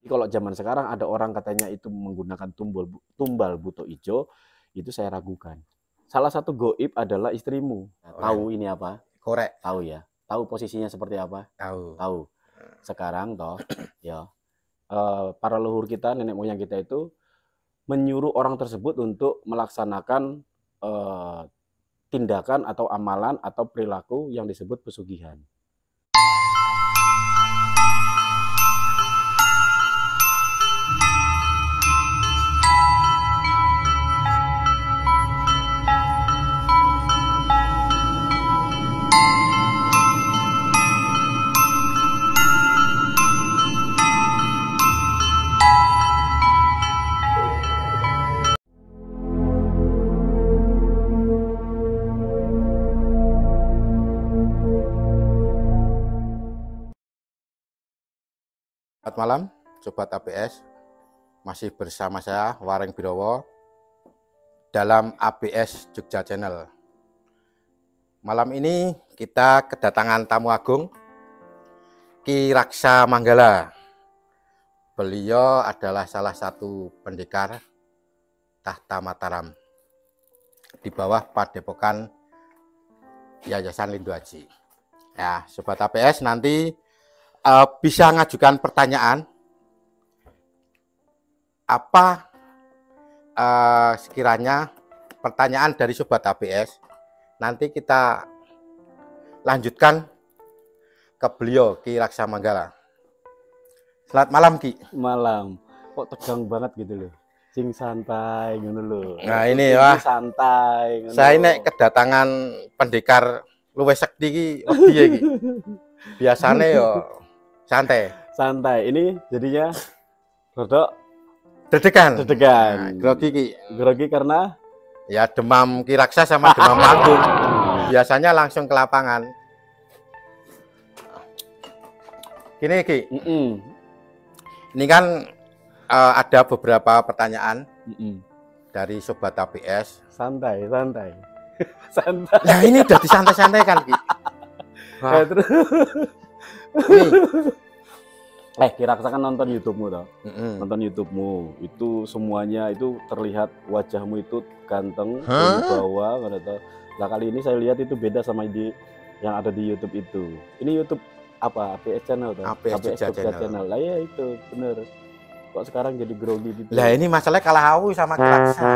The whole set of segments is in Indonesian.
Kalau zaman sekarang ada orang katanya itu menggunakan tumbal buto ijo, itu saya ragukan. Salah satu goib adalah istrimu. Tahu ini apa? Korek. Tahu ya. Tahu posisinya seperti apa? Tahu. Tahu. Sekarang toh, ya para leluhur kita, nenek moyang kita itu menyuruh orang tersebut untuk melaksanakan tindakan atau amalan atau perilaku yang disebut pesugihan. Selamat malam, Sobat ABS. Masih bersama saya, Wareng Birowo, dalam ABS Jogja Channel. Malam ini kita kedatangan tamu agung, Ki Raksa Manggala. Beliau adalah salah satu pendekar Tahta Mataram di bawah Padepokan Yayasan Lindhu Aji. Ya, Sobat ABS nanti bisa ngajukan pertanyaan apa sekiranya pertanyaan dari Sobat ABS, nanti kita lanjutkan ke beliau, Ki Raksa Manggala. Selamat malam, Ki. Malam. Kok tegang banget gitu loh. Sing santai ngono lho. Nah, ini wah santai. Saya ini kedatangan pendekar luwih sekti iki wedi iki. Biasane yo santai. Ini jadinya rodok dedegan. Nah, grogi karena ya demam Ki Raksa sama demam panggung. Biasanya langsung ke lapangan. Gini, Ki. Ini kan ada beberapa pertanyaan dari Sobat ABS. Santai. Nah, ini udah disantai-santai kan, Ki. Terus Ki Raksa kan nonton YouTube-mu toh. Nonton YouTube-mu, itu semuanya itu terlihat wajahmu itu ganteng, berwibawa, gitu. Nah, kali ini saya lihat itu beda sama yang ada di YouTube itu. Ini YouTube apa? ABS Channel toh. ABS Channel. Lah ya itu, bener. Kok sekarang jadi grogi gitu? Lah ini masalahnya kalah hawu sama Ki Raksa.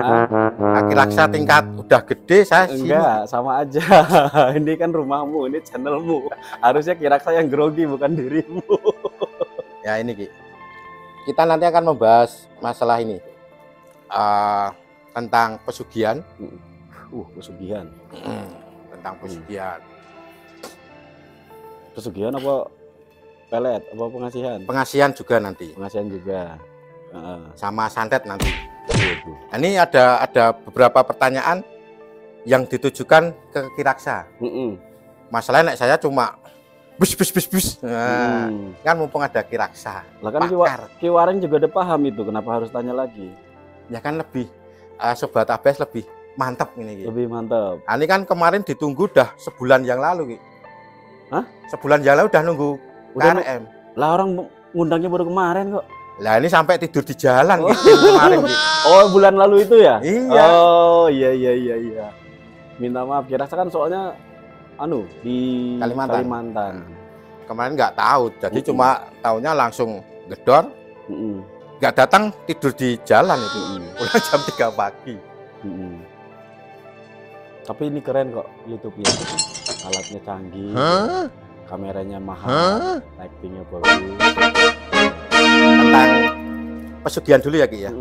Ki Raksa tingkat udah gede, saya enggak, sama aja. Ini kan rumahmu, ini channelmu. Harusnya Ki Raksa yang grogi, bukan dirimu. Ya ini, Ki. Kita nanti akan membahas masalah ini. Tentang pesugihan. Pesugihan. Tentang pesugihan. Pesugihan apa pelet? Apa pengasihan? Pengasihan juga nanti. Pengasihan juga. Sama santet nanti. Ini ada beberapa pertanyaan yang ditujukan ke Ki Raksa. Masalahnya saya cuma bus. Nah, kan mumpung ada Ki Raksa. Lah kan Ki Wareng juga udah paham itu, kenapa harus tanya lagi? Ya kan lebih Sobat ABS lebih mantap ini, Ki. Lebih mantap. Ini kan kemarin ditunggu udah sebulan yang lalu, Ki. Hah? Sebulan yang lalu udah nunggu KRM. Lah orang ngundangnya baru kemarin kok. Lah ini sampai tidur di jalan gitu kemarin, Ki. Oh, bulan lalu itu ya? Iya. Oh, iya. Minta maaf, Ki Raksa kan soalnya di Kalimantan. Kemarin nggak tahu, jadi cuma taunya langsung gedor. Nggak datang, tidur di jalan itu. Pulang jam 3 pagi. Tapi ini keren kok YouTube-nya. Alatnya canggih. Kameranya mahal. Lightingnya bagus. Tentang pesugihan dulu ya, Ki ya.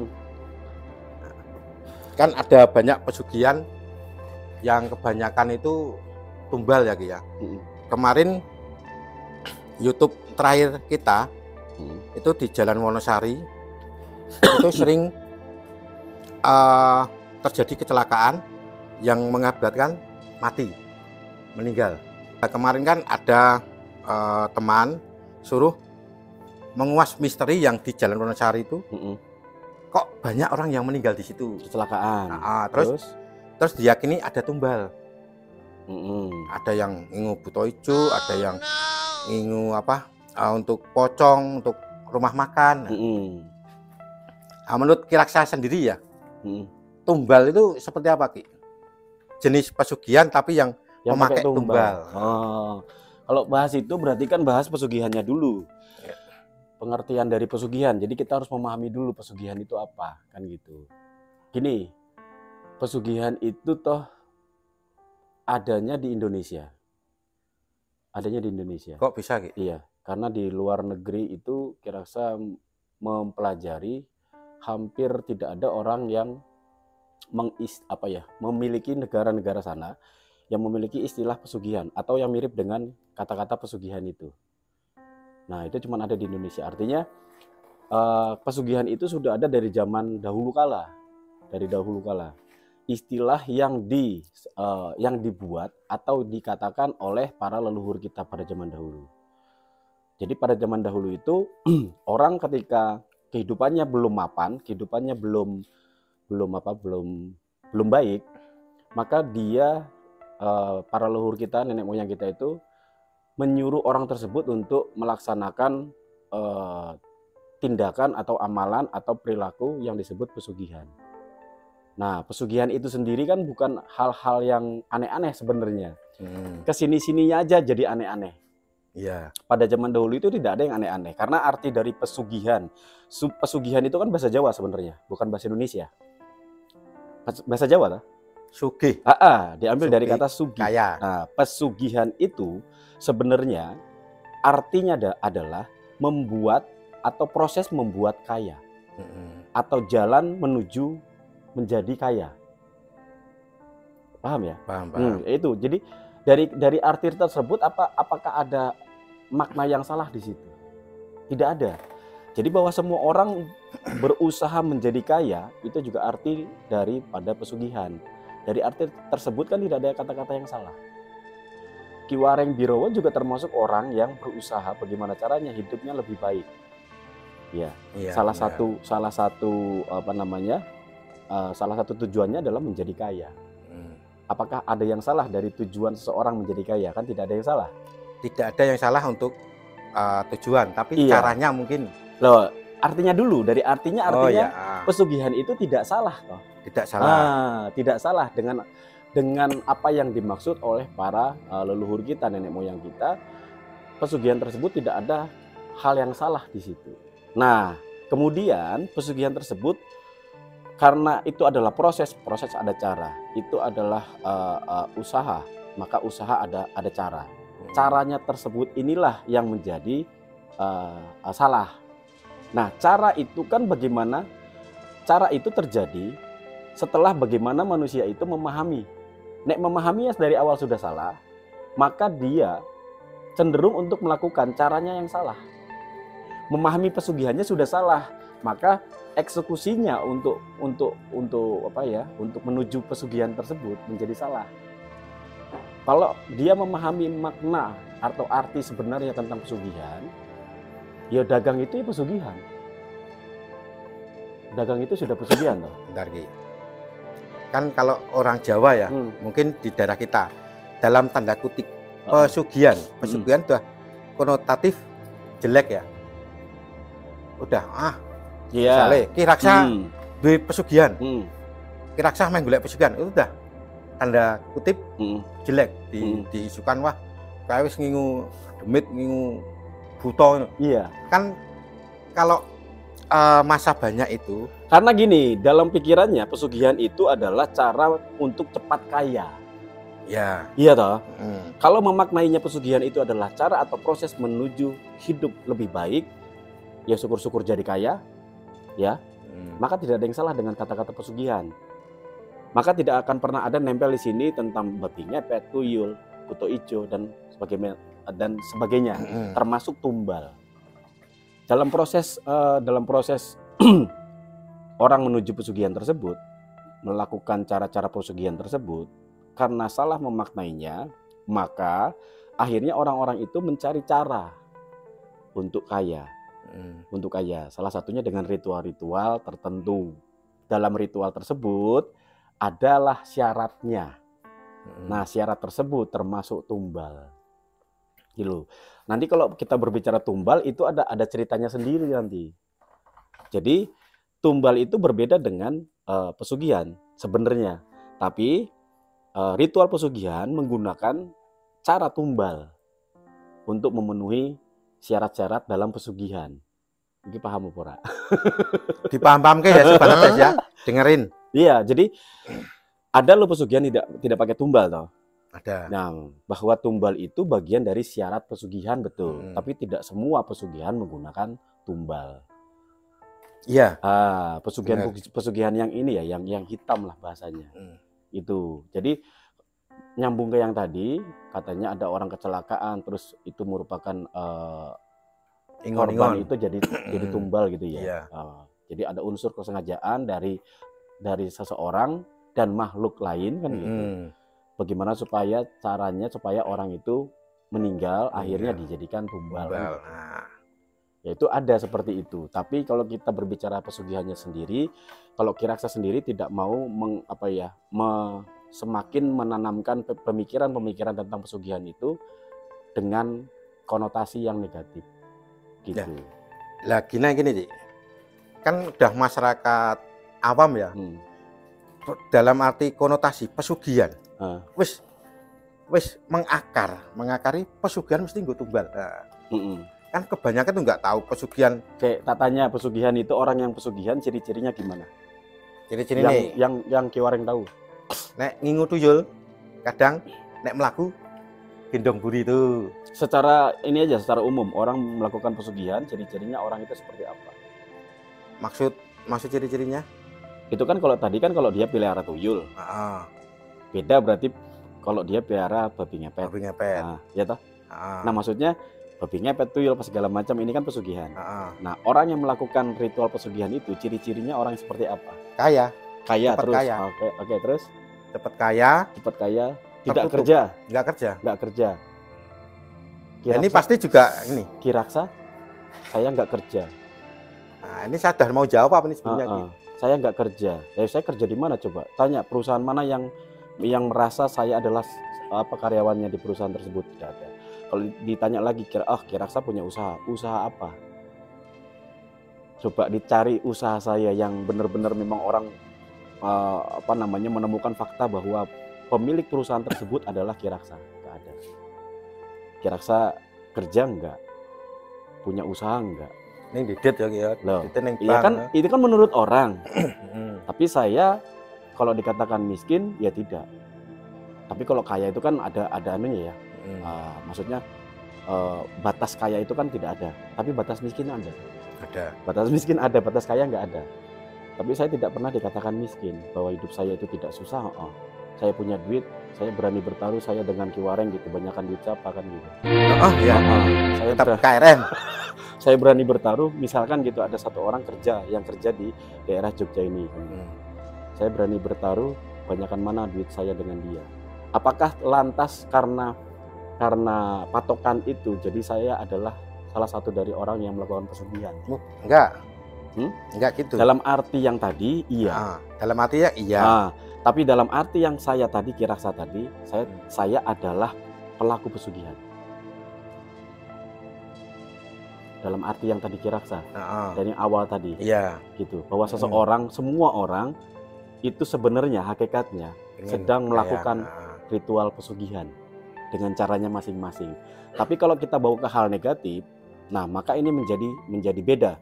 Kan ada banyak pesugihan yang kebanyakan itu tumbal ya, Ki ya. Kemarin YouTube terakhir kita itu di Jalan Wonosari itu sering terjadi kecelakaan yang mengakibatkan meninggal. Nah, kemarin kan ada teman suruh menguas misteri yang di Jalan Wonosari itu. Kok banyak orang yang meninggal di situ kecelakaan. Terus diyakini ada tumbal. Ada yang ngingu buto ijo, ada yang ngingu untuk pocong, untuk rumah makan. Nah, menurut Kiraksa sendiri ya, tumbal itu seperti apa, Ki? Jenis pesugihan tapi yang memakai tumbal. Oh, kalau bahas itu berarti kan bahas pesugihannya dulu. Pengertian dari pesugihan. Jadi kita harus memahami dulu pesugihan itu apa, kan gitu. Gini, pesugihan itu toh adanya di Indonesia. Adanya di Indonesia. Kok bisa, Ki? Iya, karena di luar negeri itu Kiraksa mempelajari hampir tidak ada orang yang memiliki negara-negara sana yang memiliki istilah pesugihan atau yang mirip dengan kata-kata pesugihan itu. Nah, itu cuma ada di Indonesia. Artinya pesugihan itu sudah ada dari zaman dahulu kala. Dari dahulu kala. Istilah yang dibuat atau dikatakan oleh para leluhur kita pada zaman dahulu. Jadi pada zaman dahulu itu orang ketika kehidupannya belum mapan, kehidupannya belum baik, maka dia para leluhur kita, nenek moyang kita itu menyuruh orang tersebut untuk melaksanakan tindakan atau amalan atau perilaku yang disebut pesugihan. Nah, pesugihan itu sendiri kan bukan hal-hal yang aneh-aneh sebenarnya. Kesini-sininya aja jadi aneh-aneh. Iya. Pada zaman dahulu itu tidak ada yang aneh-aneh. Karena arti dari pesugihan itu kan bahasa Jawa sebenarnya, bukan bahasa Indonesia. Bahasa Jawa, Sugih. Diambil dari kata sugih. Kaya. Nah, pesugihan itu sebenarnya artinya adalah membuat atau proses membuat kaya, atau jalan menuju menjadi kaya. Paham ya? Paham. Itu. Jadi dari arti tersebut apakah ada makna yang salah di situ? Tidak ada. Jadi bahwa semua orang berusaha menjadi kaya itu juga arti daripada pesugihan. Dari arti tersebut kan tidak ada kata-kata yang salah. Ki Wareng Birowo juga termasuk orang yang berusaha bagaimana caranya hidupnya lebih baik. Ya, salah satu tujuannya adalah menjadi kaya. Apakah ada yang salah dari tujuan seseorang menjadi kaya? Kan tidak ada yang salah. Tidak ada yang salah untuk tujuan, tapi caranya mungkin. Loh, artinya dulu, dari artinya pesugihan itu tidak salah toh. Tidak salah. Tidak salah dengan apa yang dimaksud oleh para leluhur kita, nenek moyang kita. Pesugihan tersebut tidak ada hal yang salah di situ. Nah, kemudian pesugihan tersebut karena itu adalah proses ada cara. Itu adalah usaha, maka usaha ada cara. Caranya tersebut inilah yang menjadi salah. Nah, cara itu kan bagaimana? Cara itu terjadi setelah bagaimana manusia itu memahami. Nek memahaminya dari awal sudah salah, maka dia cenderung untuk melakukan caranya yang salah. Memahami pesugihannya sudah salah, maka eksekusinya untuk menuju pesugihan tersebut menjadi salah. Kalau dia memahami makna atau arti sebenarnya tentang pesugihan, ya dagang itu ya pesugihan. Dagang itu sudah pesugihan toh. Bentar, Ki. Kan kalau orang Jawa ya, mungkin di daerah kita dalam tanda kutip pesugihan sudah konotatif jelek ya. Udah misalnya Kiraksa duwe pesugihan. Kiraksa main golek pesugihan, itu udah tanda kutip jelek diisukan, wah kae wis ngingu demit, ngingu buta. Iya. Kan kalau masa banyak itu karena gini, dalam pikirannya pesugihan itu adalah cara untuk cepat kaya. Ya. Iya toh. Kalau memaknainya pesugihan itu adalah cara atau proses menuju hidup lebih baik, ya syukur-syukur jadi kaya, ya. Maka tidak ada yang salah dengan kata-kata pesugihan. Maka tidak akan pernah ada nempel di sini tentang babi ngepet, tuyul, kuto ijo dan sebagainya, termasuk tumbal. Dalam proses orang menuju pesugihan tersebut, melakukan cara-cara pesugihan tersebut, karena salah memaknainya, maka akhirnya orang-orang itu mencari cara untuk kaya. Untuk kaya, salah satunya dengan ritual-ritual tertentu. Dalam ritual tersebut adalah syaratnya. Nah, syarat tersebut termasuk tumbal. Gitu. Nanti kalau kita berbicara tumbal itu ada ceritanya sendiri nanti. Jadi tumbal itu berbeda dengan pesugihan sebenarnya. Tapi ritual pesugihan menggunakan cara tumbal untuk memenuhi syarat-syarat dalam pesugihan. Ini paham pura? Dipaham-paham ke ya sebenarnya ya, dengerin. Iya, jadi ada loh pesugihan tidak pakai tumbal toh. Ada. Nah, bahwa tumbal itu bagian dari syarat pesugihan betul, tapi tidak semua pesugihan menggunakan tumbal. Iya. Pesugihan yang ini ya, yang hitam lah bahasanya. Itu. Jadi nyambung ke yang tadi, katanya ada orang kecelakaan, terus itu merupakan korban itu jadi tumbal gitu ya. Iya. Jadi ada unsur kesengajaan dari seseorang dan makhluk lain kan gitu. Bagaimana caranya supaya orang itu meninggal akhirnya dijadikan tumbal. Nah. Ya itu ada seperti itu. Tapi kalau kita berbicara pesugihannya sendiri, kalau Kiraksa sendiri tidak mau semakin menanamkan pemikiran tentang pesugihan itu dengan konotasi yang negatif. Gitu. Lah gini Cik. Kan udah masyarakat awam ya. Dalam arti konotasi pesugihan. Wis mengakari pesugihan mesti nggo tumbal. Kan kebanyakan tuh nggak tahu pesugihan. Kayak tanya pesugihan itu orang yang pesugihan ciri-cirinya gimana? Ciri-ciri yang Kiwareng tahu. Nek ngingu tuyul, kadang nek melaku gendong buri itu. Secara ini aja, secara umum orang melakukan pesugihan, ciri-cirinya orang itu seperti apa? Maksud ciri-cirinya? Itu kan kalau tadi kan kalau dia pelihara tuyul. Beda berarti kalau dia pelihara babi ngepet. Nah, ya toh? Nah, maksudnya babi ngepet, tuyul, segala macam ini kan pesugihan. Nah, orang yang melakukan ritual pesugihan itu ciri-cirinya orang seperti apa? Kaya Terus. Kaya. Oke, terus? Cepat kaya, tidak tertutup. kerja. Nggak kerja. Kiraksa, ini pasti juga ini. Kiraksa, saya nggak kerja. Nah, ini sadar mau jawab apa nih sebenarnya? Saya nggak kerja. Saya kerja di mana coba? Tanya perusahaan mana yang merasa saya adalah karyawannya di perusahaan tersebut. Tidak ada. Kalau ditanya lagi, Kiraksa punya usaha apa? Coba dicari usaha saya yang benar-benar memang orang menemukan fakta bahwa pemilik perusahaan tersebut adalah Kiraksa. Nggak ada. Kiraksa kerja nggak? Punya usaha nggak? Ini didet ya, iya kan, itu kan menurut orang. Tapi saya kalau dikatakan miskin ya tidak. Tapi kalau kaya itu kan ada anunya ya. Maksudnya batas kaya itu kan tidak ada. Tapi batas miskin ada. Batas miskin ada, batas kaya nggak ada. Tapi saya tidak pernah dikatakan miskin, bahwa hidup saya itu tidak susah. Saya punya duit, saya berani bertaruh saya dengan Kiwareng gitu, banyakkan duit siapa kan gitu. Saya tetap KRM. Saya berani bertaruh, misalkan gitu ada satu orang yang kerja di daerah Jogja ini. Saya berani bertaruh, banyakkan mana duit saya dengan dia. Apakah lantas karena patokan itu, jadi saya adalah salah satu dari orang yang melakukan pesugihan? Enggak. Enggak gitu. Dalam arti yang tadi, iya. Dalam arti ya iya. Tapi dalam arti yang saya tadi, Kiraksa tadi, saya adalah pelaku pesugihan. Dalam arti yang tadi Kiraksa, dari awal tadi, gitu, bahwa seseorang, semua orang itu sebenarnya hakikatnya sedang melakukan ritual pesugihan dengan caranya masing-masing. Tapi kalau kita bawa ke hal negatif, nah maka ini menjadi beda.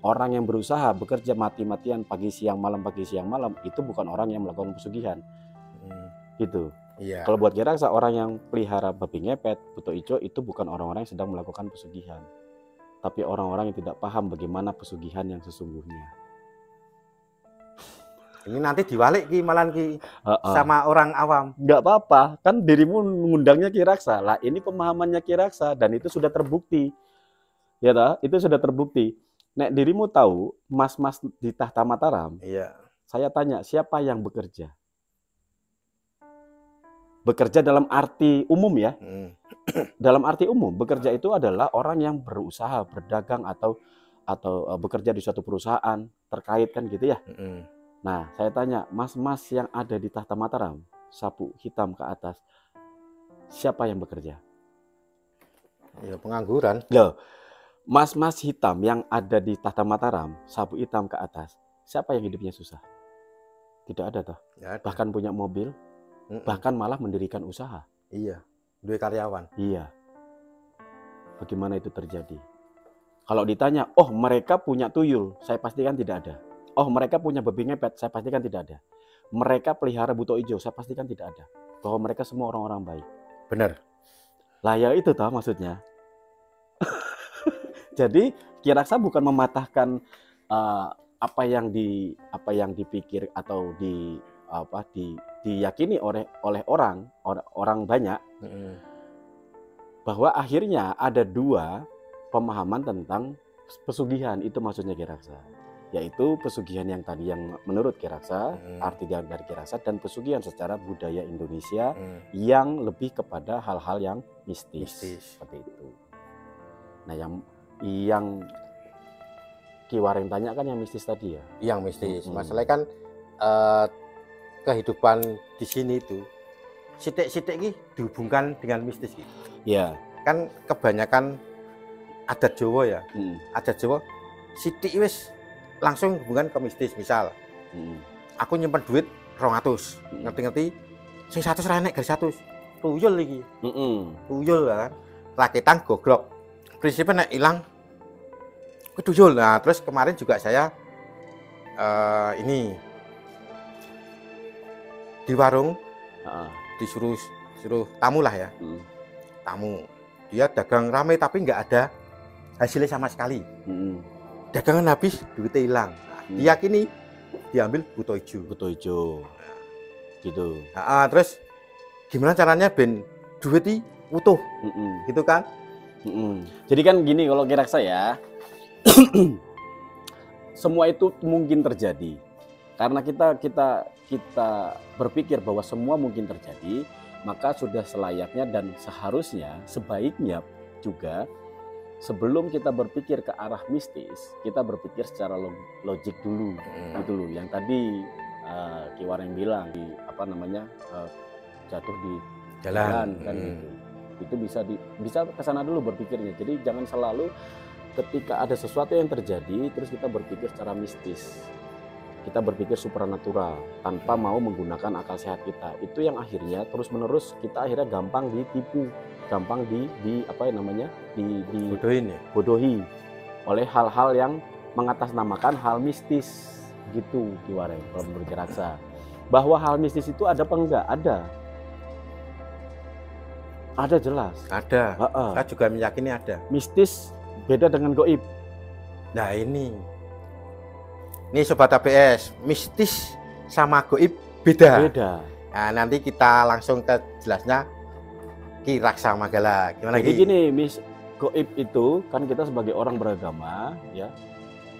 Orang yang berusaha bekerja mati-matian pagi siang malam itu bukan orang yang melakukan pesugihan, gitu. Kalau buat Kiraksa, orang yang pelihara babi ngepet, buto ijo itu bukan orang-orang yang sedang melakukan pesugihan, tapi orang-orang yang tidak paham bagaimana pesugihan yang sesungguhnya. Ini nanti diwalik malah sama orang awam. Nggak apa-apa, kan dirimu mengundangnya Kiraksa. Lah ini pemahamannya Kiraksa dan itu sudah terbukti. Ya toh? Itu sudah terbukti. Nek dirimu tahu mas-mas di Tahta Mataram. Iya. Saya tanya, siapa yang bekerja? Bekerja dalam arti umum ya. Dalam arti umum, bekerja itu adalah orang yang berusaha, berdagang atau bekerja di suatu perusahaan terkait kan gitu ya. Nah, saya tanya, mas-mas yang ada di Tahta Mataram, sapu hitam ke atas, siapa yang bekerja? Ya pengangguran. Loh, mas-mas hitam yang ada di Tahta Mataram, sapu hitam ke atas, siapa yang hidupnya susah? Tidak ada toh. Nggak ada. Bahkan punya mobil, bahkan malah mendirikan usaha. Iya, dua karyawan. Iya. Bagaimana itu terjadi? Kalau ditanya, oh mereka punya tuyul, saya pastikan tidak ada. Oh mereka punya babi ngepet, saya pastikan tidak ada. Mereka pelihara buto hijau, saya pastikan tidak ada. Bahwa mereka semua orang-orang baik. Benar. Lah ya itu toh maksudnya. Jadi Ki Raksa bukan mematahkan apa yang dipikir atau diyakini oleh orang banyak, bahwa akhirnya ada dua pemahaman tentang pesugihan. Itu maksudnya Ki Raksa, yaitu pesugihan yang tadi yang menurut Ki Raksa, arti dari Ki Raksa, dan pesugihan secara budaya Indonesia yang lebih kepada hal-hal yang mistis. Seperti itu. Nah yang Ki Wareng tanya kan yang mistis tadi ya? Yang mistis. Masalahnya kan kehidupan di sini itu sitik-sitik ini dihubungkan dengan mistis gitu. Ya. Kan kebanyakan adat Jawa ya. Adat Jawa sitik wis langsung hubungan ke mistis. Misal aku nyimpen duit 200, ngerti-ngerti sing 100 ra enek garis 100. Tuyul iki. Tuyul kan. Rakitan goglok. Prinsipnya nek ilang tuyul. Nah, terus kemarin juga saya ini di warung disuruh tamu lah ya. Tamu. Dia dagang rame tapi nggak ada hasilnya sama sekali. Dagangan habis, duitnya hilang. Nah, diyakini diambil buto hijau. Buto hijau. Gitu. Nah, terus gimana caranya ben duit ini utuh? Gitu kan? Jadi kan gini kalau Ki Raksa ya. Semua itu mungkin terjadi. Karena kita berpikir bahwa semua mungkin terjadi, maka sudah selayaknya dan seharusnya sebaiknya juga sebelum kita berpikir ke arah mistis, kita berpikir secara logik dulu, gitu loh. Yang tadi Ki Wareng bilang jatuh di jalan kan gitu. Itu bisa ke sana dulu berpikirnya. Jadi jangan selalu ketika ada sesuatu yang terjadi terus kita berpikir secara mistis. Kita berpikir supranatural tanpa mau menggunakan akal sehat kita. Itu yang akhirnya terus-menerus kita akhirnya gampang ditipu, gampang bodohi oleh hal-hal yang mengatasnamakan hal mistis gitu Ki Wareng kalau menurut Ki Raksa. Bahwa hal mistis itu ada apa enggak? Ada jelas. Ada. Saya juga meyakini ada. Mistis beda dengan goib. Nah ini Sobat ABS, mistis sama goib beda. Nah nanti kita langsung ke jelasnya Ki Raksa Manggala. Gimana Jadi gini, goib itu kan kita sebagai orang beragama ya,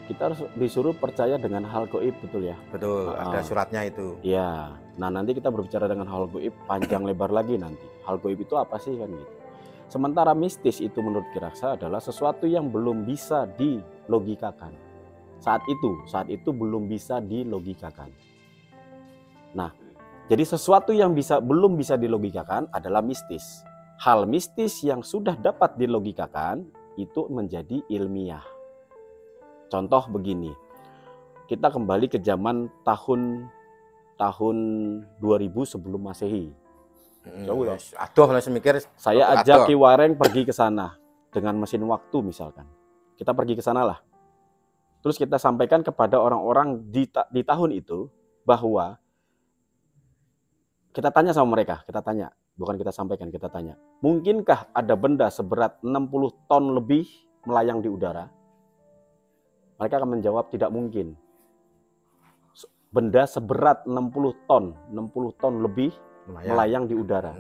kita harus disuruh percaya dengan hal goib, betul ya? Betul, ada suratnya itu. Iya. Nah nanti kita berbicara dengan hal goib panjang lebar lagi nanti. Hal goib itu apa sih kan gitu. Sementara mistis itu menurut Ki Raksa adalah sesuatu yang belum bisa dilogikakan. Saat itu belum bisa dilogikakan. Nah, jadi sesuatu yang belum bisa dilogikakan adalah mistis. Hal mistis yang sudah dapat dilogikakan itu menjadi ilmiah. Contoh begini, kita kembali ke zaman tahun 2000 sebelum Masehi. Saya ajak Ki Wareng pergi ke sana dengan mesin waktu misalkan. Kita pergi ke sana lah. Terus kita sampaikan kepada orang-orang di tahun itu bahwa kita tanya sama mereka, bukan kita sampaikan, kita tanya. Mungkinkah ada benda seberat 60 ton lebih melayang di udara? Mereka akan menjawab tidak mungkin. Benda seberat 60 ton lebih melayang di udara.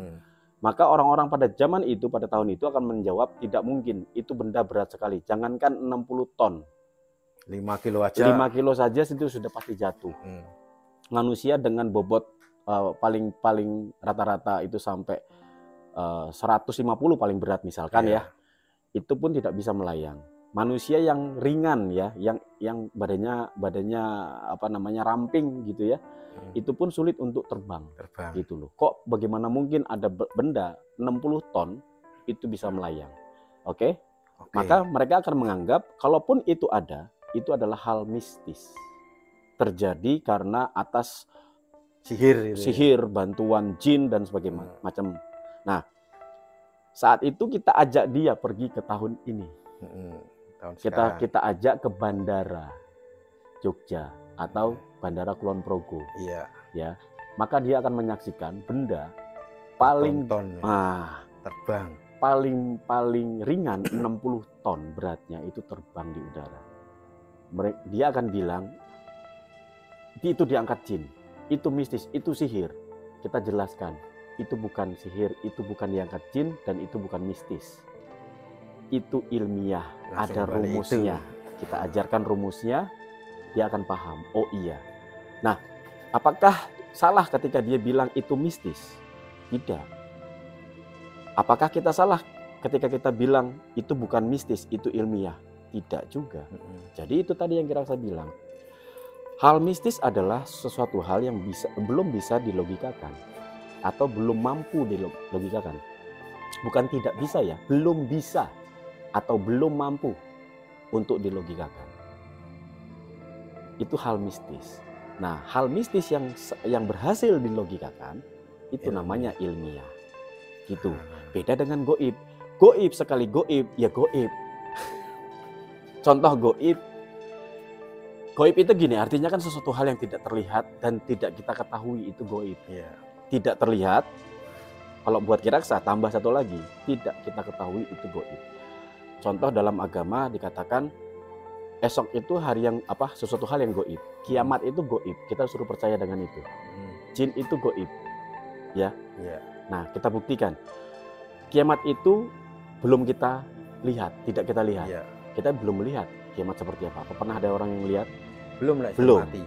Maka orang-orang pada zaman itu, pada tahun itu akan menjawab tidak mungkin. Itu benda berat sekali. Jangankan 60 ton. 5 kilo aja. 5 kilo saja itu sudah pasti jatuh. Manusia dengan bobot paling rata-rata itu sampai 150 paling berat misalkan ya. Itu pun tidak bisa melayang. Manusia yang ringan ya, yang badannya ramping gitu ya. Itu pun sulit untuk terbang. Gitu loh. Kok bagaimana mungkin ada benda 60 ton itu bisa melayang? Oke? Maka mereka akan menganggap kalaupun itu ada, itu adalah hal mistis. Terjadi karena atas sihir, bantuan jin dan sebagainya macam. Nah, saat itu kita ajak dia pergi ke tahun ini. Kita ajak ke bandara Jogja atau bandara Kulon Progo. Iya. Ya. Maka dia akan menyaksikan benda paling terbang. Paling ringan 60 ton beratnya itu terbang di udara. Dia akan bilang itu diangkat jin, itu mistis, itu sihir. Kita jelaskan, itu bukan sihir, itu bukan diangkat jin, dan itu bukan mistis. Itu ilmiah, ada rumusnya. Kita ajarkan rumusnya, dia akan paham. Oh iya. Nah, apakah salah ketika dia bilang itu mistis? Tidak. Apakah kita salah ketika kita bilang itu bukan mistis, itu ilmiah? Tidak juga. Jadi itu tadi yang saya bilang. Hal mistis adalah sesuatu hal yang belum bisa dilogikakan atau belum mampu dilogikakan. Bukan tidak bisa ya, belum bisa atau belum mampu untuk dilogikakan. Itu hal mistis. Nah, hal mistis yang berhasil dilogikakan itu namanya ilmiah. Gitu. Beda dengan goib. Goib sekali goib, ya goib. Contoh goib. Goib itu gini, artinya kan sesuatu hal yang tidak terlihat dan tidak kita ketahui, itu goib. Tidak terlihat. Kalau buat kiraksa tambah satu lagi, tidak kita ketahui, itu goib. Contoh dalam agama dikatakan esok itu hari yang sesuatu hal yang goib. Kiamat itu goib. Kita suruh percaya dengan itu. Jin itu goib. Ya. Nah, kita buktikan. Kiamat itu belum kita lihat, tidak kita lihat. Kita belum melihat kiamat seperti apa. Pernah ada orang yang lihat? Belum. Mati.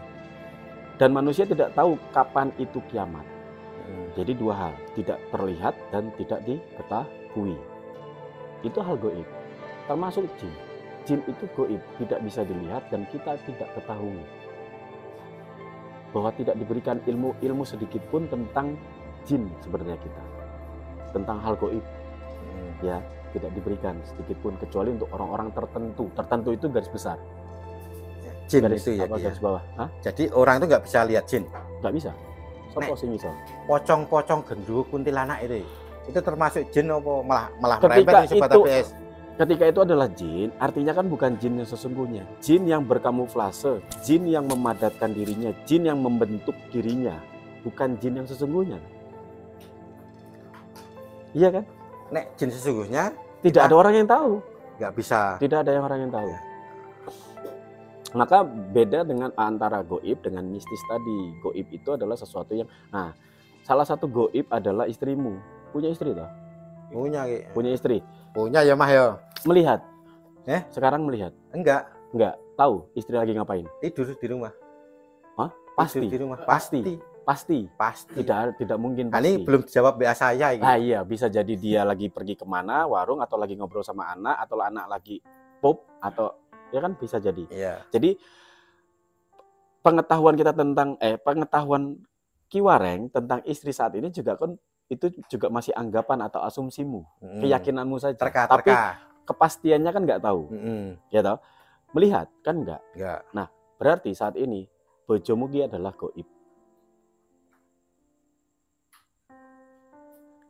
Dan manusia tidak tahu kapan itu kiamat. Jadi dua hal, tidak terlihat dan tidak diketahui. Itu hal goib. Termasuk jin. Jin itu goib, tidak bisa dilihat dan kita tidak ketahui. Bahwa tidak diberikan ilmu sedikit pun tentang jin sebenarnya kita. Tentang hal goib. Ya, tidak diberikan sedikit pun kecuali untuk orang-orang tertentu. Tertentu itu garis besar. Jin garis, itu ya, garis bawah. Hah? Jadi orang itu nggak bisa lihat jin. Nggak bisa. Sopo sing iso? Pocong-pocong gendruwo kuntilanak itu termasuk jin apa malah merempet di PS. Ketika itu adalah jin, artinya kan bukan jin yang sesungguhnya. Jin yang berkamuflase, jin yang memadatkan dirinya, jin yang membentuk dirinya, bukan jin yang sesungguhnya. Iya kan? Nek jin sesungguhnya tidak ada orang yang tahu. Nggak bisa. Tidak ada orang yang tahu. Maka beda dengan antara goib dengan mistis tadi. Goib itu adalah sesuatu yang, salah satu goib adalah istrimu. Punya istri toh? Punya istri. Punya ya mah ya. Melihat. Sekarang melihat. Enggak. Tahu istri lagi ngapain? Tidur di rumah. Hah? Pasti. Tidur di rumah. Pasti. Tidak mungkin pasti. Ini belum dijawab BA saya ini. Iya, bisa jadi dia lagi pergi kemana, warung, atau lagi ngobrol sama anak, atau anak lagi pop, atau ya kan bisa jadi. Iya. Jadi pengetahuan kita tentang pengetahuan Ki Wareng tentang istri saat ini juga kan itu juga masih anggapan atau asumsimu, keyakinanmu saja. Tapi kepastiannya kan nggak tahu. Ya toh? Melihat kan enggak. Nah, berarti saat ini bojomu ki adalah goib.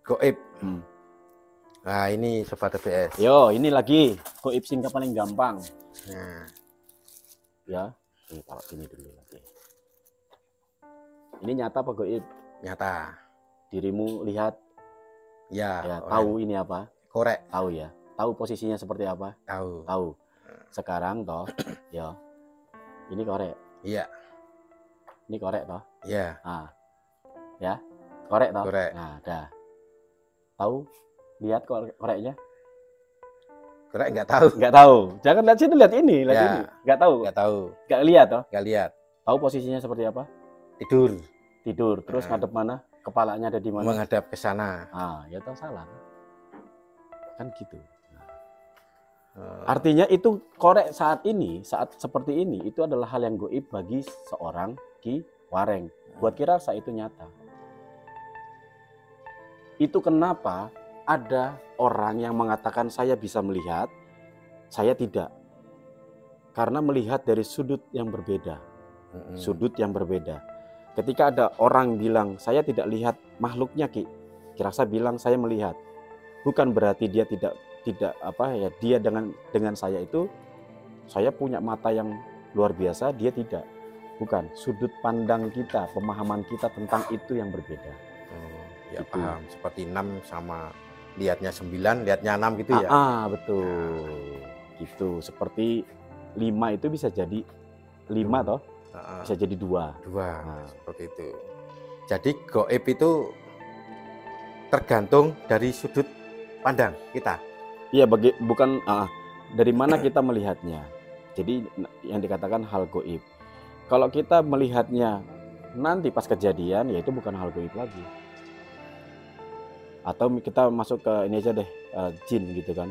Goib. Nah, ini sobat TBS. Yo, ini lagi goib sing paling gampang. Nah. Ya, ini taruh ini dulu lagi. Ini nyata apa goib? Nyata. Dirimu lihat. Ya, tahu ini apa? Korek. Tahu ya. Tahu posisinya seperti apa? Tahu. Sekarang toh, ya. Ini korek. Iya. Ini korek toh? Iya. Nah. Ya. Korek toh? Korek. Nah, dah. Tahu? Lihat koreknya? Korek nggak tahu. Nggak tahu. Jangan lihat sini, lihat ini, lihat ini. Nggak tahu. Nggak tahu. Nggak lihat toh? Nggak lihat. Tahu posisinya seperti apa? Tidur. Terus ngadep mana? Kepalanya ada di mana? Menghadap ke sana. Ya tahu salah. Kan gitu. Artinya itu korek saat ini, saat seperti ini, itu adalah hal yang goib bagi seorang Ki Wareng. Buat Kiraksa itu nyata. Itu kenapa ada orang yang mengatakan saya bisa melihat, saya tidak. Karena melihat dari sudut yang berbeda. Sudut yang berbeda. Ketika ada orang bilang saya tidak lihat makhluknya Ki, Kiraksa bilang saya melihat. Bukan berarti dia tidak dia dengan saya itu saya punya mata yang luar biasa, dia tidak. Bukan, sudut pandang kita, pemahaman kita tentang itu yang berbeda. Ya Gitu. paham, seperti 6 sama lihatnya 9, lihatnya 6 gitu ya. Betul. Gitu. Seperti 5 itu bisa jadi 5 toh, bisa jadi 2. Seperti itu. Jadi gaib itu tergantung dari sudut pandang kita. Iya, bukan dari mana kita melihatnya. Jadi yang dikatakan hal gaib. Kalau kita melihatnya nanti pas kejadian, ya itu bukan hal gaib lagi. Atau kita masuk ke ini aja deh, jin gitu kan.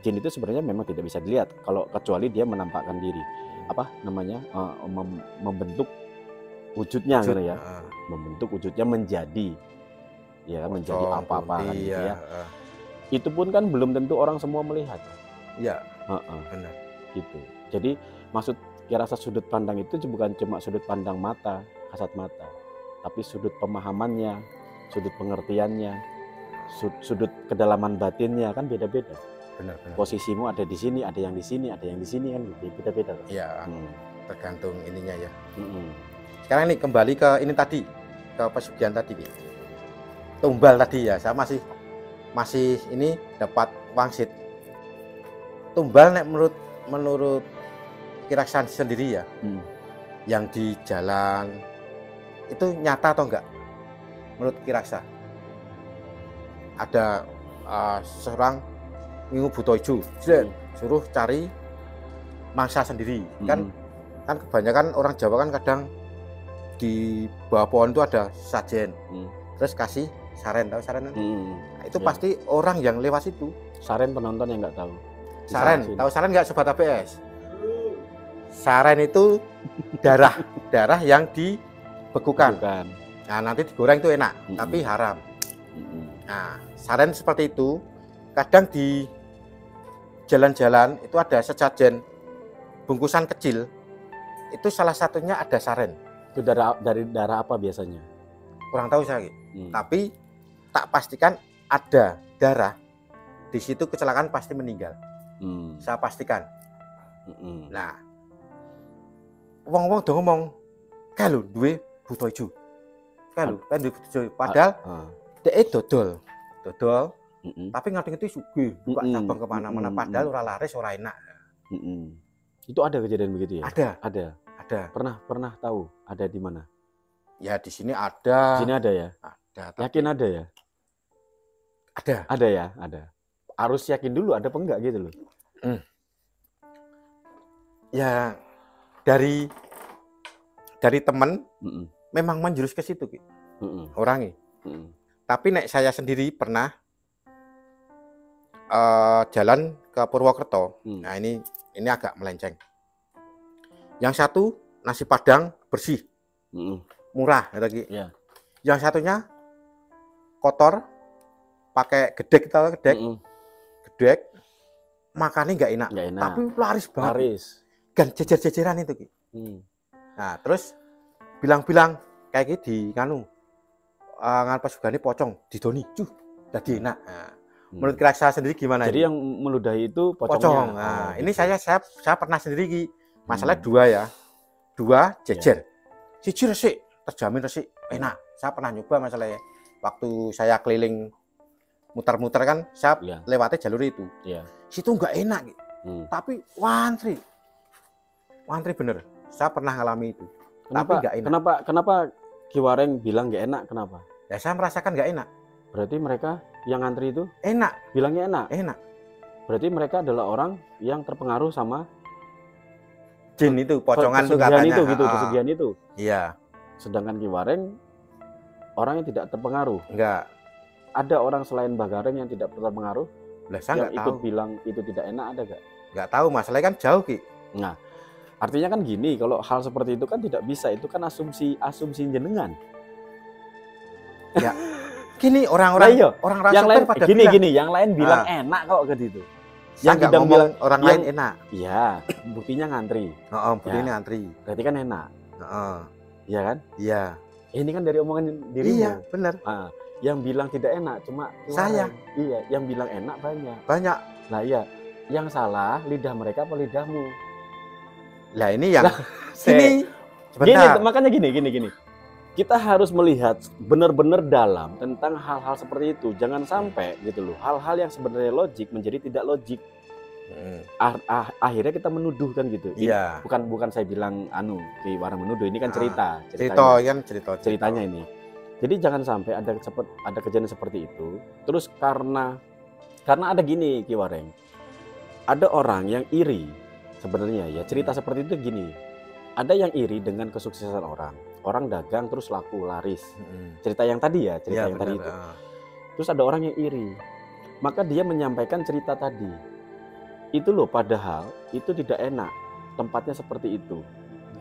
Jin itu sebenarnya memang tidak bisa dilihat kalau kecuali dia menampakkan diri. Membentuk wujudnya gitu ya. Membentuk wujudnya menjadi menjadi apa-apa kan gitu ya. Itu pun kan belum tentu orang semua melihat. Iya. Benar. Gitu. Jadi maksud Kiraksa sudut pandang itu bukan cuma sudut pandang mata, kasat mata, tapi sudut pemahamannya, sudut pengertiannya, sudut kedalaman batinnya kan beda-beda. Benar. Posisimu ada di sini, ada yang di sini, ada yang di sini kan beda-beda. Iya. Tergantung ininya ya. Sekarang nih kembali ke ini tadi, ke pesugihan tadi. Tumbal tadi ya, saya masih ini dapat wangsit. Tumbal nek menurut Kiraksa sendiri ya, yang di jalan itu nyata atau enggak? Menurut Kiraksa ada seorang ngingu buto ijo, suruh cari mangsa sendiri. Kan kebanyakan orang Jawa kan kadang di bawah pohon itu ada sajen, terus kasih saren, tahu saren? Nah, itu pasti orang yang lewat situ. Saren penonton yang nggak tahu. Saren, tahu saren nggak sobat ABS? Saren itu darah yang dibekukan. Nah, nanti digoreng itu enak, tapi haram. Nah, saren seperti itu. Kadang di jalan-jalan itu ada sesajen bungkusan kecil. Itu salah satunya ada saren. Itu dari darah apa biasanya? Kurang tahu saya. Tapi tak pastikan ada darah. Di situ kecelakaan pasti meninggal. Saya pastikan. Nah, wong-wong do ngomong, "Kalu duwe buto ijo." Kalu kan duwe buto ijo, padahal dhek dodol. Tapi ngerti-ngerti sugih, buka cabang kemana-mana, padahal ora laris, ora enak. Itu ada kejadian begitu ya? Ada. Pernah tahu ada di mana? Ya di sini ada. Di sini ada ya? Ada. Yakin ada ya? Ada ya, ada. Harus yakin dulu ada apa enggak gitu loh. Ya dari teman memang menjurus ke situ Ki. Orangnya. Tapi nek saya sendiri pernah jalan ke Purwokerto. Nah ini agak melenceng. Yang satu nasi padang bersih, murah lagi. Yang satunya kotor, pakai gedek, gedek, makannya nggak enak, tapi laris banget. Kan jejer-jejeran itu Ki. Nah terus bilang kayak gitu di nganu ngan pasugane pocong didoni, jadi enak. Nah, menurut Kiraksa sendiri gimana? Jadi yang meludahi itu pocongnya. Nah, ini saya pernah sendiri Ki. Masalah 2 ya. 2 jejer. Siji resik, terjamin resik, enak. Saya pernah nyoba masalahnya. Waktu saya keliling muter-muter kan, saya lewati jalur itu. Situ nggak enak Ki. Tapi wantri bener. Saya pernah ngalami itu. Tapi nggak enak. Kenapa Kiwareng bilang nggak enak? Kenapa? Ya saya merasakan nggak enak. Berarti mereka yang ngantri itu enak. Bilangnya enak. Enak. Berarti mereka adalah orang yang terpengaruh sama jin itu, pocongan itu katanya. Pesugihan itu. Iya. Sedangkan Kiwareng orang yang tidak terpengaruh. Enggak. Ada orang selain Mbah Gareng yang tidak terpengaruh? Lah saya nggak tahu. Ikut bilang itu tidak enak, ada nggak? Nggak tahu, masalahnya kan jauh Ki. Nah, artinya kan gini, kalau hal seperti itu kan tidak bisa, itu kan asumsi jenengan. Ya, Gini Lah orang-orang iya, orang yang lain Rasoter pada gini bilang, gini, yang lain bilang enak kok gitu. saya Yang nggak Idam ngomong bilang orang yang lain enak. iya, buktinya ngantri. Heeh, bukti Ya. ini antri. Berarti kan enak, Heeh. iya kan? Iya. Ini kan dari omongan dirimu. Iya, benar. Nah, yang bilang tidak enak cuma Saya. Iya, yang bilang enak banyak. Banyak. Nah iya, yang salah lidah mereka apa lidahmu? Lah ini yang Gini, sebentar. makanya gini. Kita harus melihat benar-benar dalam tentang hal-hal seperti itu. Jangan sampai gitu loh, hal-hal yang sebenarnya logik menjadi tidak logik. Akhirnya kita menuduh kan gitu. Iya. Bukan saya bilang Ki Wareng menuduh, ini kan ceritanya ini. Jadi jangan sampai ada kejadian seperti itu. Terus karena ada gini Ki Wareng. Ada orang yang iri sebenarnya ya, cerita seperti itu gini. Ada yang iri dengan kesuksesan orang. Orang dagang terus laku laris. Cerita yang tadi ya, yang benar, tadi itu. Terus ada orang yang iri. Maka dia menyampaikan cerita tadi. Itu loh, padahal itu tidak enak. Tempatnya seperti itu.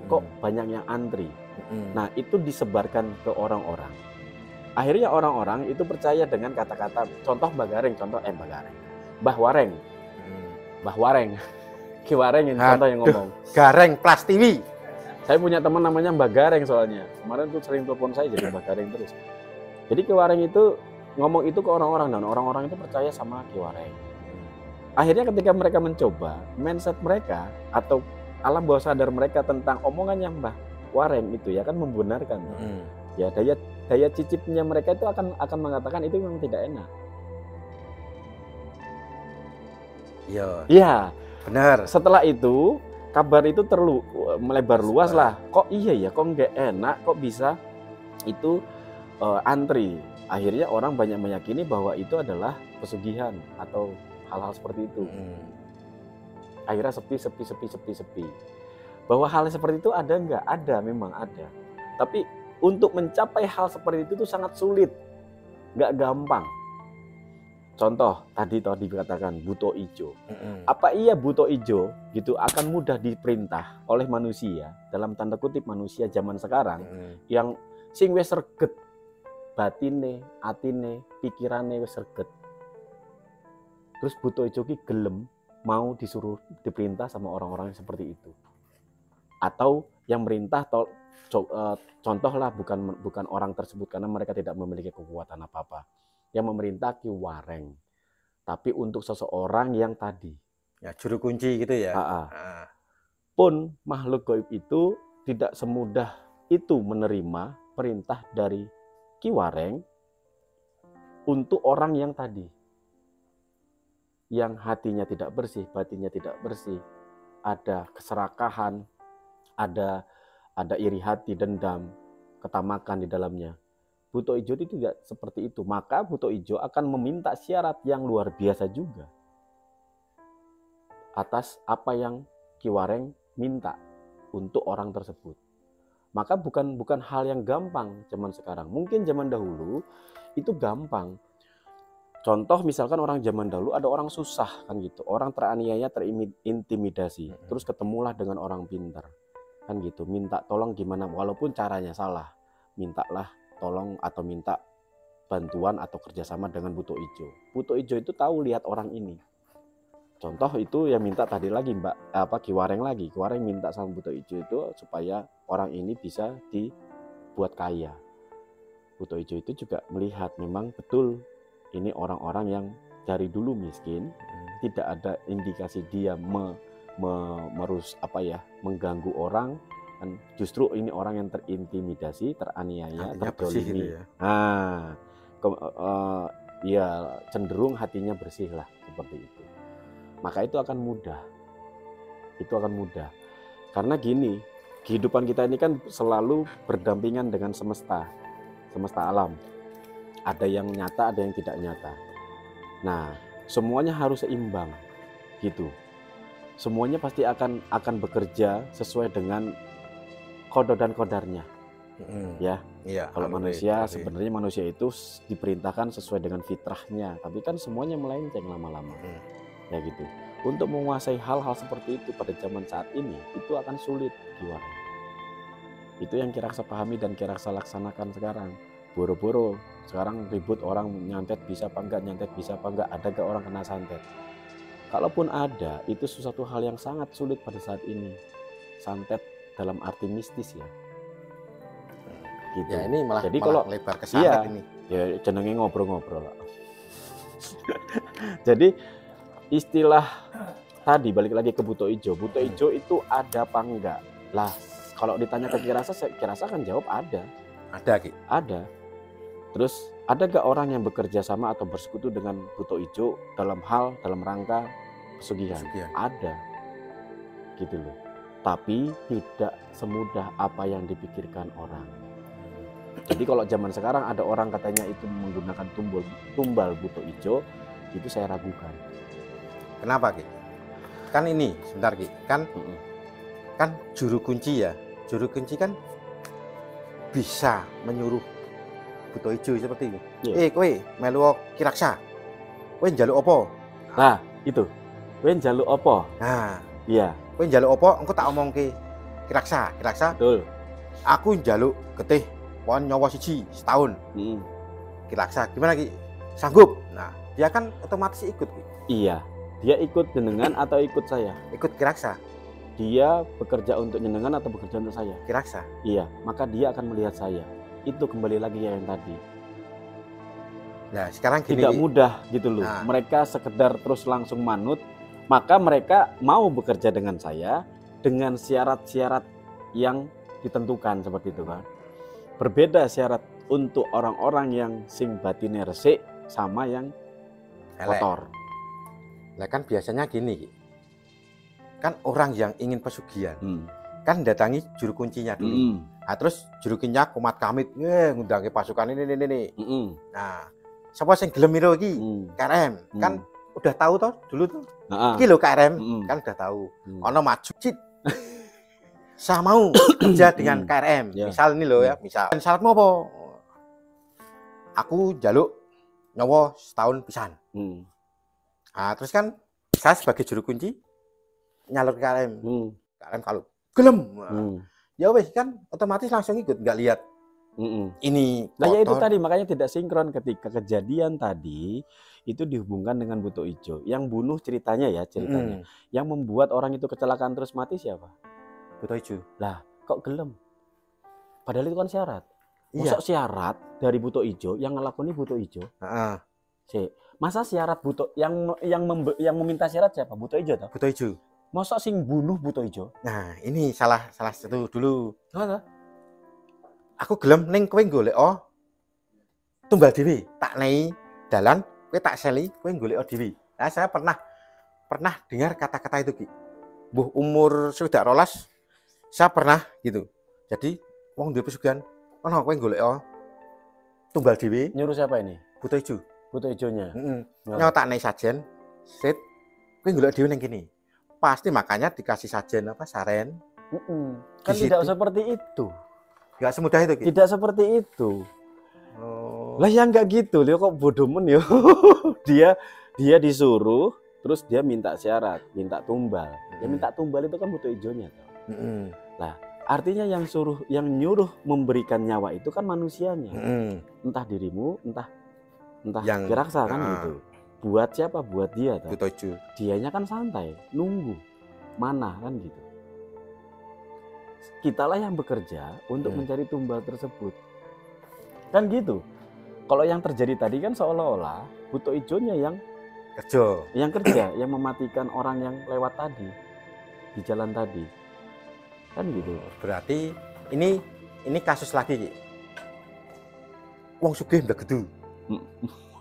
Kok banyak yang antri. Nah, itu disebarkan ke orang-orang. Akhirnya orang-orang itu percaya dengan kata-kata, contoh Mbah Wareng. Ki Wareng ini contoh yang ngomong. Gareng Plus TV. Saya punya teman namanya Mbah Gareng soalnya. Kemarin tuh sering telepon saya jadi Mbah Gareng terus. Jadi Ki Wareng itu ngomong itu ke orang-orang dan orang-orang itu percaya sama Ki Wareng. Akhirnya ketika mereka mencoba, mindset mereka atau alam bawah sadar mereka tentang omongannya Mbah Wareng itu ya kan membenarkan. Ya daya cicipnya mereka itu akan mengatakan itu memang tidak enak. Iya. Benar. Setelah itu kabar itu melebar luas lah. Kok iya ya, kok nggak enak, kok bisa itu antri. Akhirnya orang banyak meyakini bahwa itu adalah pesugihan atau hal-hal seperti itu. Akhirnya sepi. Bahwa hal seperti itu ada nggak? Ada, memang ada. Tapi untuk mencapai hal seperti itu sangat sulit, nggak gampang. Contoh tadi dikatakan buto ijo. Apa iya buto ijo gitu akan mudah diperintah oleh manusia, dalam tanda kutip manusia zaman sekarang yang sing wis reget batine, atine, pikirane wis reget. Terus buto ijo ki gelem mau disuruh diperintah sama orang-orang yang seperti itu. Atau yang merintah contohlah bukan orang tersebut karena mereka tidak memiliki kekuatan apa-apa. Yang memerintah Ki Wareng, tapi untuk seseorang yang tadi ya juru kunci gitu ya. Pun makhluk gaib itu tidak semudah itu menerima perintah dari Ki Wareng untuk orang yang tadi, yang hatinya tidak bersih, batinnya tidak bersih, ada keserakahan, ada iri hati, dendam, ketamakan di dalamnya. Buto ijo itu tidak seperti itu. Maka buto ijo akan meminta syarat yang luar biasa juga atas apa yang Ki Wareng minta untuk orang tersebut. Maka bukan hal yang gampang zaman sekarang. Mungkin zaman dahulu itu gampang. Contoh misalkan orang zaman dahulu ada orang susah kan gitu. Orang teraniaya, terintimidasi. Terus ketemulah dengan orang pintar kan gitu. Minta tolong gimana walaupun caranya salah. Mintalah tolong atau minta bantuan atau kerjasama dengan buto ijo. Buto ijo itu tahu lihat orang ini. Contoh itu yang minta tadi lagi Ki Wareng lagi. Ki Wareng minta sama buto ijo itu supaya orang ini bisa dibuat kaya. Buto ijo itu juga melihat memang betul ini orang-orang yang dari dulu miskin, tidak ada indikasi dia mengganggu orang. Kan justru ini orang yang terintimidasi, teraniaya, terjolimi. Ya cenderung hatinya bersih lah seperti itu. Maka itu akan mudah. Karena gini, kehidupan kita ini kan selalu berdampingan dengan semesta alam. Ada yang nyata, ada yang tidak nyata. Nah, semuanya harus seimbang, gitu. Semuanya pasti akan bekerja sesuai dengan kodar dan kodarnya, ya. Kalau manusia sebenarnya manusia itu diperintahkan sesuai dengan fitrahnya, tapi kan semuanya melenceng lama-lama, ya gitu. Untuk menguasai hal-hal seperti itu pada zaman saat ini itu akan sulit, Ki Wareng. Itu yang Ki Raksa pahami dan Ki Raksa laksanakan sekarang. boro-boro sekarang ribut orang nyantet bisa apa enggak, nyantet bisa apa enggak, ada gak orang kena santet. Kalaupun ada, itu sesuatu hal yang sangat sulit pada saat ini. Santet dalam arti mistis ya. Gitu. Ya ini malah, jadi malah kalau lebar ke santet ini. Ya jenenge ngobrol-ngobrol lah. Jadi istilah tadi balik lagi ke buto ijo. Buto ijo itu ada apa enggak? Lah, kalau ditanya ke Kirasa, Kirasa kan jawab ada. Ada, Ki. Ada. Terus ada gak orang yang bekerja sama atau bersekutu dengan buto ijo dalam rangka pesugihan? Ada. Gitu loh. Tapi tidak semudah apa yang dipikirkan orang. Jadi kalau zaman sekarang ada orang katanya itu menggunakan tumbal buto ijo, itu saya ragukan. Kenapa, Ki? Kan ini, sebentar, Ki. Kan juru kunci ya. Juru kunci kan bisa menyuruh buto ijo seperti ini. Yeah. Kowe melu Kiraksa. Kowe njaluk apa? Nah, itu. Kowe njaluk apa? Nah, iya. Kowe njaluk apa? Engko tak omongke Kiraksa. Betul. Aku njaluk getih pohon nyawa siji setahun. Kiraksa, gimana, Ki? Sanggup? Nah, dia kan otomatis ikut, Ki. Iya. Dia ikut jenengan atau ikut saya? Ikut Kiraksa. Dia bekerja untuk jenengan atau bekerja untuk saya? Kiraksa. Iya, maka dia akan melihat saya. Itu kembali lagi yang tadi. Nah, sekarang gini, tidak mudah gitu loh. Nah. Mereka sekedar terus langsung manut, maka mereka mau bekerja dengan saya dengan syarat-syarat yang ditentukan seperti itu kan. Berbeda syarat untuk orang-orang yang sing batine resik sama yang kotor. Nah, kan biasanya gini, Ki. Kan orang yang ingin pesugihan kan datangi juru kuncinya dulu. Nah, terus juru kuncinya kumat kamit, ngundangi pasukan ini. Nah, siapa yang gelem itu iki? KRM. Kan udah tahu toh dulu tuh. Iki lho KRM, kan udah tahu. Ono maju cit. Saya mau kerja dengan KRM. Misal ini loh ya, misal. Syaratmu apa? Aku jaluk nyawa setahun pisan. Nah, terus kan saya sebagai juru kunci nyalur ke KRM. KRM kalau gelem. Ya wes kan otomatis langsung ikut, nggak lihat. Ini nah ya itu tadi makanya tidak sinkron ketika kejadian tadi itu dihubungkan dengan buto ijo. Yang bunuh ceritanya. Yang membuat orang itu kecelakaan terus mati siapa? Buto ijo. Lah, kok gelem? Padahal itu kan syarat. Masuk syarat dari buto ijo yang ngelakoni buto ijo. Masa syarat buto yang meminta syarat siapa? Buto ijo toh? Buto ijo. Masa sing bunuh buto ijo? Nah, ini salah satu dulu. Aku gelem ning kowe golek tunggal dhewe, tak nei dalan, kowe tak seli, kowe golek dhewe. Nah, saya pernah dengar kata-kata itu, Ki. Mbuh umur sudah rolas, saya pernah gitu. Jadi wong duwe pesugihan, ono kowe golek tunggal dhewe. Nyuruh siapa ini? Buto ijo. Buto ijonya. Nyawa tak nei sajen, sit, kowe golek dhewe ning kene. Pasti makanya dikasih sajen apa saren. Kan tidak seperti itu. Enggak semudah itu, Ki. Tidak seperti itu. Lah ya enggak gitu, dia kok bodoh men yo. dia disuruh, terus dia minta syarat, minta tumbal. Dia minta tumbal itu kan butuh ijonya toh. Lah, artinya yang nyuruh memberikan nyawa itu kan manusianya. Entah dirimu, entah yang Kiraksa kan gitu. Buat siapa? Buat dia toh. Buto ijo. Dianya kan santai, nunggu. Mana kan gitu. Kitalah yang bekerja untuk mencari tumbal tersebut. Kan gitu. Kalau yang terjadi tadi kan seolah-olah buto ijonya yang kerja, yang mematikan orang yang lewat tadi di jalan tadi. Kan gitu. Berarti ini kasus lagi, Ki. Wong sugih mblegedu.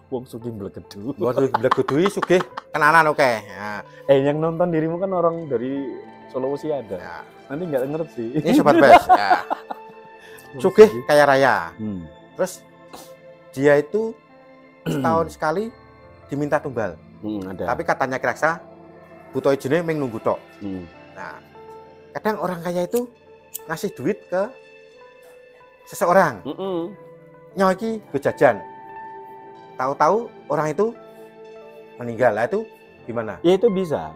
Wong sugih mblegedu. Wong sugih mblegedu sugih kenalan oke. Nah. Yang nonton dirimu kan orang dari Sulawesi ada. Ya. Nanti nggak ngerti. Ini Sobat Bes. Ya. Sugih kaya raya. Terus dia itu setahun sekali diminta tumbal. Ada. Tapi katanya Kiraksa buto ijone mung nunggu tok. Nah, kadang orang kaya itu ngasih duit ke seseorang. Nyawa iki go jajan. Tahu-tahu orang itu meninggal. Lah itu gimana? Ya itu bisa.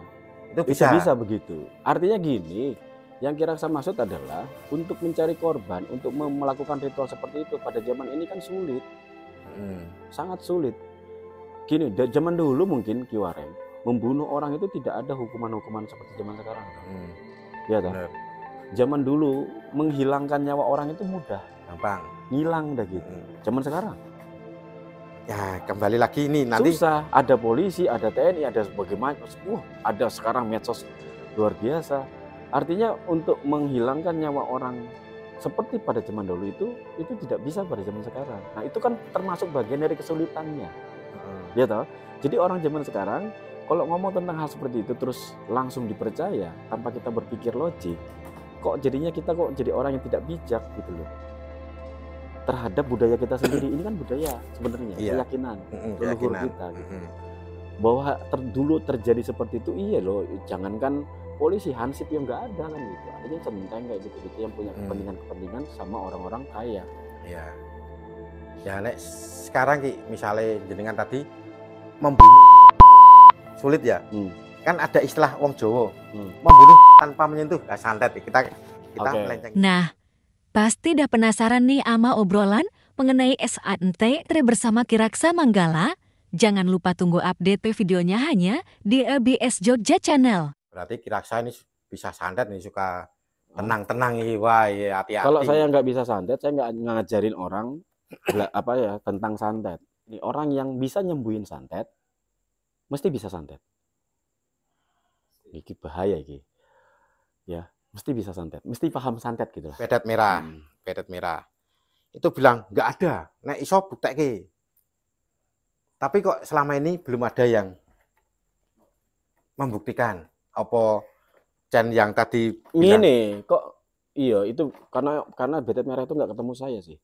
Itu bisa begitu. Artinya gini, Yang Kiraksa maksud adalah untuk mencari korban, untuk melakukan ritual seperti itu pada zaman ini kan sulit, sangat sulit. Gini, zaman dulu mungkin Ki Wareng, membunuh orang itu tidak ada hukuman-hukuman seperti zaman sekarang. Ya toh? Zaman dulu menghilangkan nyawa orang itu mudah, gampang, ngilang dah gitu. Zaman sekarang ya kembali lagi ini nanti susah, ada polisi, ada TNI, ada bagaimana, ada sekarang medsos luar biasa. Artinya untuk menghilangkan nyawa orang seperti pada zaman dulu itu tidak bisa pada zaman sekarang. Nah itu kan termasuk bagian dari kesulitannya, ya toh. Jadi orang zaman sekarang kalau ngomong tentang hal seperti itu terus langsung dipercaya tanpa kita berpikir logik, kok jadinya kita kok jadi orang yang tidak bijak gitu loh terhadap budaya kita sendiri. Ini kan budaya sebenarnya, keyakinan leluhur kita gitu. Bahwa dulu terjadi seperti itu, iya loh, jangankan polisi, hansip yang nggak ada kan gitu, adanya centeng kayak gitu yang punya kepentingan sama orang-orang kaya. Ya nek sekarang Ki, misalnya jenengan tadi membunuh sulit ya, kan ada istilah wong Jawa, membunuh tanpa menyentuh, nggak santet. Kita melenceng. Nah, pasti dah penasaran nih sama obrolan mengenai SANT bersama Kiraksa Manggala? Jangan lupa tunggu update videonya hanya di LBS Jogja Channel. Berarti Kiraksa ini bisa santet nih, suka tenang-tenang nih, wah ya hati-hati. Kalau saya nggak bisa santet, saya nggak ngajarin orang tentang santet. Ini orang yang bisa nyembuhin santet, mesti bisa santet. Ini bahaya ini. Ya. Mesti bisa santet, mesti paham santet gitu lah. Pedet merah, pedet merah. Itu bilang nggak ada, nek iso buktekke. Tapi kok selama ini belum ada yang membuktikan apa Cen yang tadi bilang. Ini kok iya itu karena bedet merah itu nggak ketemu saya sih.